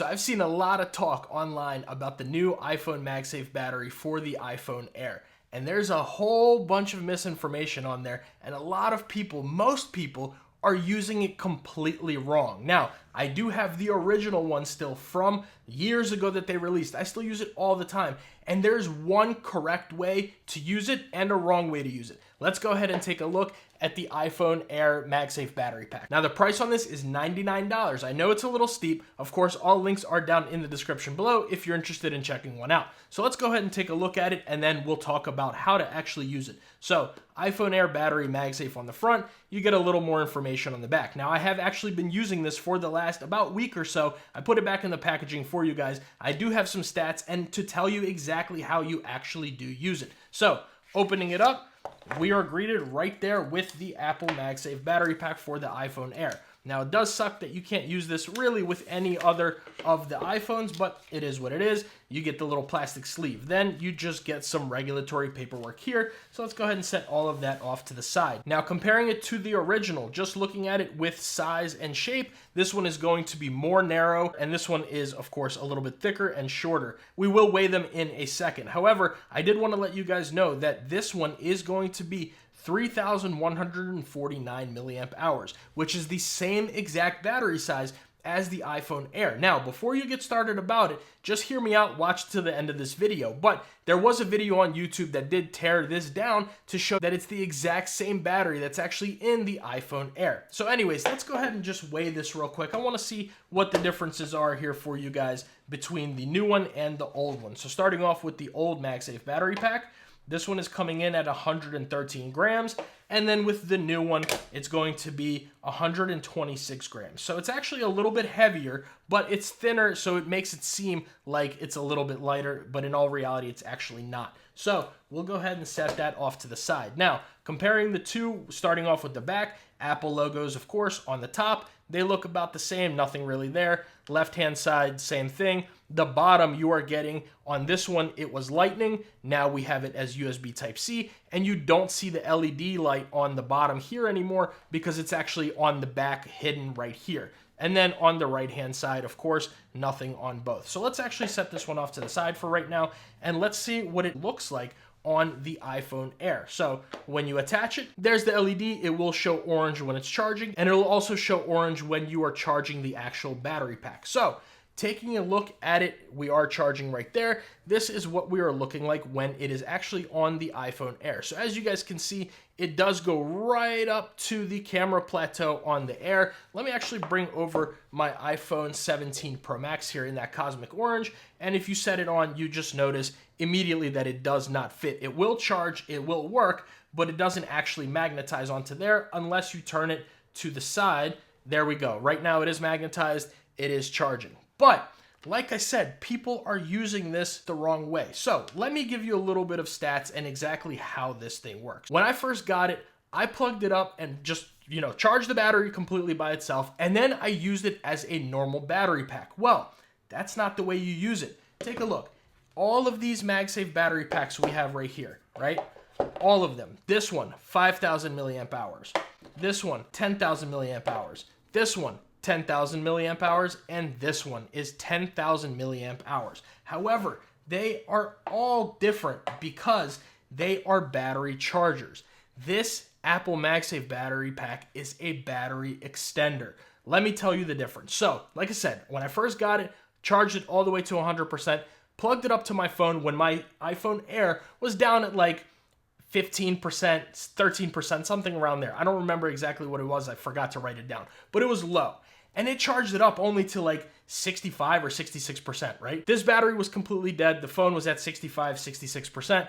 So I've seen a lot of talk online about the new iPhone MagSafe battery for the iPhone Air. And there's a whole bunch of misinformation on there, and a lot of people, most people, are using it completely wrong. Now, I do have the original one still from years ago that they released. I still use it all the time. And there's one correct way to use it and a wrong way to use it. Let's go ahead and take a look at the iPhone Air MagSafe Battery Pack. Now, the price on this is $99. I know it's a little steep. Of course, all links are down in the description below if you're interested in checking one out. So let's go ahead and take a look at it, and then we'll talk about how to actually use it. So, iPhone Air Battery MagSafe on the front, you get a little more information on the back. Now, I have actually been using this for the last about week or so. I put it back in the packaging for you guys. I do have some stats and to tell you exactly how you actually do use it. So, opening it up, we are greeted right there with the Apple MagSafe Battery Pack for the iPhone Air. Now, it does suck that you can't use this really with any other of the iPhones, but it is what it is. You get the little plastic sleeve. Then you just get some regulatory paperwork here. So let's go ahead and set all of that off to the side. Now, comparing it to the original, just looking at it with size and shape, this one is going to be more narrow, and this one is, of course, a little bit thicker and shorter. We will weigh them in a second. However, I did want to let you guys know that this one is going to be 3,149 milliamp hours, which is the same exact battery size as the iPhone Air. Now, before you get started about it, just hear me out, watch to the end of this video. But there was a video on YouTube that did tear this down to show that it's the exact same battery that's actually in the iPhone Air. So anyways, let's go ahead and just weigh this real quick. I want to see what the differences are here for you guys between the new one and the old one. So starting off with the old MagSafe battery pack, this one is coming in at 113 grams, and then with the new one, it's going to be 126 grams. So it's actually a little bit heavier, but it's thinner, so it makes it seem like it's a little bit lighter, but in all reality, it's actually not. So we'll go ahead and set that off to the side. Now, comparing the two, starting off with the back, Apple logos, of course, on the top. They look about the same, nothing really there. Left-hand side, same thing. The bottom you are getting on this one, it was Lightning. Now we have it as USB Type-C, and you don't see the LED light on the bottom here anymore because it's actually on the back, hidden right here. And then on the right-hand side, of course, nothing on both. So let's actually set this one off to the side for right now, and let's see what it looks like on the iPhone Air. So when you attach it, there's the LED. It will show orange when it's charging, and it will also show orange when you are charging the actual battery pack. So taking a look at it, we are charging right there. This is what we are looking like when it is actually on the iPhone Air. So as you guys can see, it does go right up to the camera plateau on the Air. Let me actually bring over my iPhone 17 Pro Max here in that cosmic orange. And if you set it on, you just notice immediately that it does not fit. It will charge, it will work, but it doesn't actually magnetize onto there unless you turn it to the side. There we go. Right now it is magnetized, it is charging. But like I said, people are using this the wrong way. So let me give you a little bit of stats and exactly how this thing works. When I first got it, I plugged it up and just, charged the battery completely by itself. And then I used it as a normal battery pack. Well, that's not the way you use it. Take a look. All of these MagSafe battery packs we have right here, right? All of them. This one, 5,000 milliamp hours. This one, 10,000 milliamp hours. This one, 10,000 milliamp hours, and this one is 10,000 milliamp hours. However, they are all different because they are battery chargers. This Apple MagSafe battery pack is a battery extender. Let me tell you the difference. So, like I said, when I first got it, charged it all the way to 100%, plugged it up to my phone when my iPhone Air was down at like 15%, 13%, something around there. I don't remember exactly what it was. I forgot to write it down, but it was low. And it charged it up only to like 65 or 66%, right? This battery was completely dead. The phone was at 65, 66%,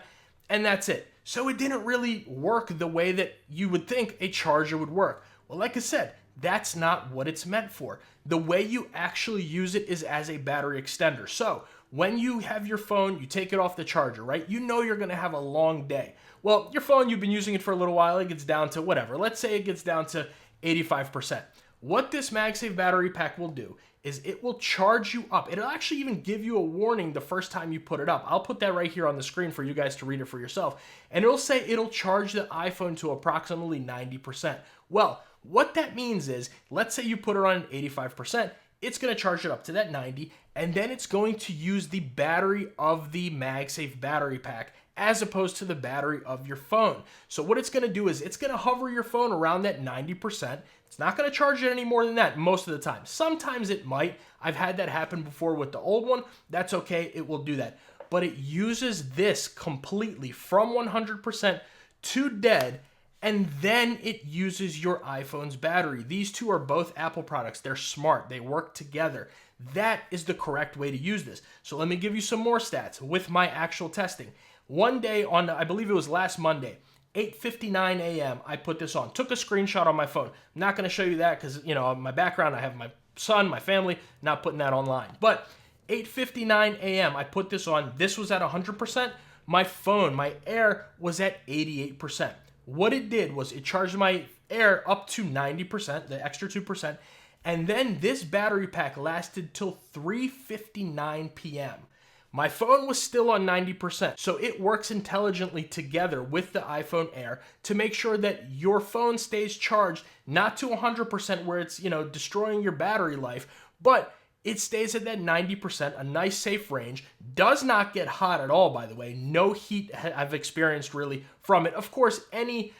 and that's it. So it didn't really work the way that you would think a charger would work. Well, like I said, that's not what it's meant for. The way you actually use it is as a battery extender. So when you have your phone, you take it off the charger, right? You know you're gonna have a long day. Well, your phone, you've been using it for a little while, it gets down to whatever. Let's say it gets down to 85%. What this MagSafe battery pack will do is it will charge you up. It'll actually even give you a warning the first time you put it up. I'll put that right here on the screen for you guys to read it for yourself. And it'll say it'll charge the iPhone to approximately 90%. Well, what that means is, let's say you put it on 85%, it's going to charge it up to that 90, and then it's going to use the battery of the MagSafe battery pack as opposed to the battery of your phone. So what it's going to do is it's going to hover your phone around that 90%. It's not going to charge it any more than that most of the time. Sometimes it might. I've had that happen before with the old one. That's okay. It will do that. But it uses this completely from 100% to dead, and then it uses your iPhone's battery. These two are both Apple products. They're smart. They work together. That is the correct way to use this. So let me give you some more stats with my actual testing. One day on, I believe it was last Monday, 8:59 a.m., I put this on. Took a screenshot on my phone. I'm not going to show you that because, you know, my background, I have my son, my family, not putting that online. But 8:59 a.m., I put this on. This was at 100%. My phone, my Air, was at 88%. What it did was it charged my Air up to 90%, the extra 2%, and then this battery pack lasted till 3:59 p.m. My phone was still on 90%, so it works intelligently together with the iPhone Air to make sure that your phone stays charged, not to 100% where it's, you know, destroying your battery life, but it stays at that 90%, a nice safe range. Does not get hot at all, by the way. No heat I've experienced really from it. Of course, any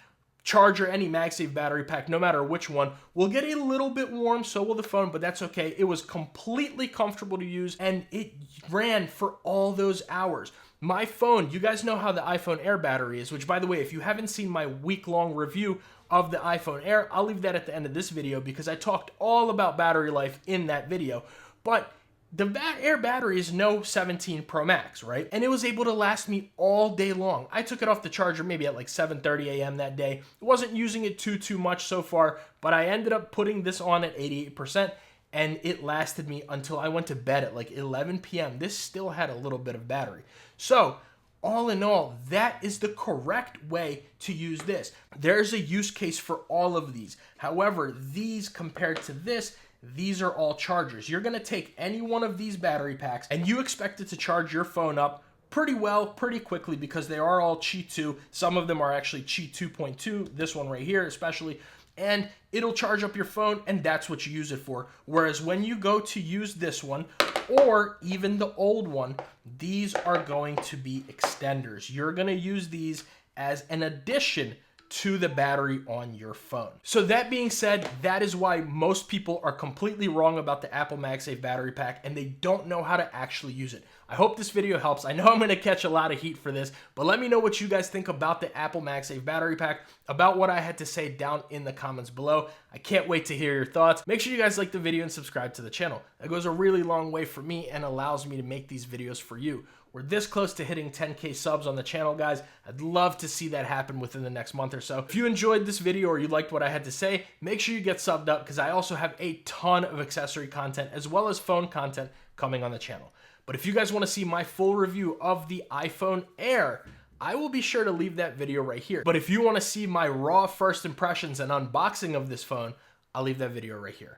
charger, any MagSafe battery pack, no matter which one, will get a little bit warm, so will the phone, but that's okay. It was completely comfortable to use, and it ran for all those hours. My phone, you guys know how the iPhone Air battery is, which, by the way, if you haven't seen my week-long review of the iPhone Air, I'll leave that at the end of this video because I talked all about battery life in that video. But the Air battery is no 17 Pro Max, right? And it was able to last me all day long. I took it off the charger maybe at like 7:30 a.m. that day. Wasn't using it too much so far, but I ended up putting this on at 88%, and it lasted me until I went to bed at like 11 p.m. This still had a little bit of battery. So all in all, that is the correct way to use this. There's a use case for all of these. However, these compared to this, these are all chargers. You're going to take any one of these battery packs and you expect it to charge your phone up pretty well, pretty quickly, because they are all Qi 2. Some of them are actually Qi 2.2, this one right here especially, and it'll charge up your phone, and that's what you use it for. Whereas when you go to use this one, or even the old one, these are going to be extenders. You're going to use these as an addition to the battery on your phone. So that being said, that is why most people are completely wrong about the Apple MagSafe battery pack, and they don't know how to actually use it. I hope this video helps. I know I'm gonna catch a lot of heat for this, but let me know what you guys think about the Apple MagSafe battery pack, about what I had to say down in the comments below. I can't wait to hear your thoughts. Make sure you guys like the video and subscribe to the channel. That goes a really long way for me and allows me to make these videos for you. We're this close to hitting 10K subs on the channel, guys. I'd love to see that happen within the next month or so. If you enjoyed this video or you liked what I had to say, make sure you get subbed up because I also have a ton of accessory content as well as phone content coming on the channel. But if you guys want to see my full review of the iPhone Air, I will be sure to leave that video right here. But if you want to see my raw first impressions and unboxing of this phone, I'll leave that video right here.